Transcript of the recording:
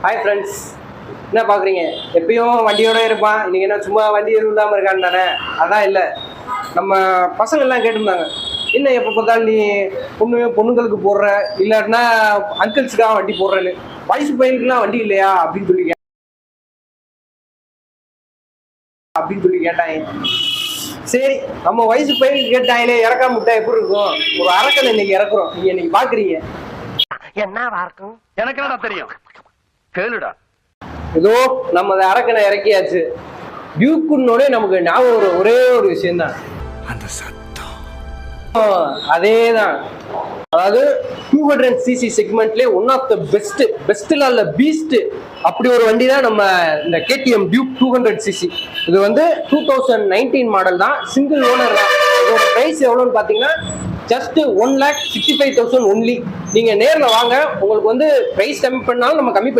Hi friends, என்ன பார்க்குறீங்க? எப்பயும் வண்டியோட இருப்பான், இன்னைக்கு என்ன சும்மா வண்டி இல்லாமல் இருக்கான்னு தானே? அதான் இல்லை, நம்ம பசங்கள்லாம் கேட்டிருந்தாங்க, என்ன எப்போ பார்த்தாலும் நீ பொண்ணுங்களுக்கு போடுற, இல்லாட்டினா அங்கிள்ஸுக்காக வண்டி போடுறேன்னு, வயசு பையனுக்குலாம் வண்டி இல்லையா அப்படின்னு சொல்லி கேட்டாங்க. சரி, நம்ம வயசு பையனுக்கு கேட்டாங்களே, இறக்காம விட்டா எப்படி இருக்கும்? ஒரு அரக்கனை இன்னைக்கு இறக்குறோம், நீங்க இன்னைக்கு பாக்குறீங்க. என்ன இருக்கும் எனக்கு என்ன தெரியும், கேளுடா. ஏதோ நம்ம அரக்கனை இறக்கியாச்சு. டியூக்குன்னோட நமக்கு ஞாபகம் ஒரே ஒரு விஷயம் தான், அந்த சத்தம். அதேதான். அதாவது 200cc செக்மெண்ட்லயே ஒன் ஆஃப் த பெஸ்ட்ல இல்ல பீஸ்ட், அப்படி ஒரு வண்டி தான் நம்ம இந்த KTM டியூக் 200cc. இது வந்து 2019 மாடல் தான், சிங்கிள் ஓனர் தான். இதோட பிரைஸ் எவ்வளோன்னு பாத்தீங்கன்னா ஜஸ்ட் 1,65,000 ஒன்லி. நீங்க நேர்ல வாங்க, உங்களுக்கு வந்து பிரைஸ் கம்மி பண்ணாலும் நம்ம கம்மி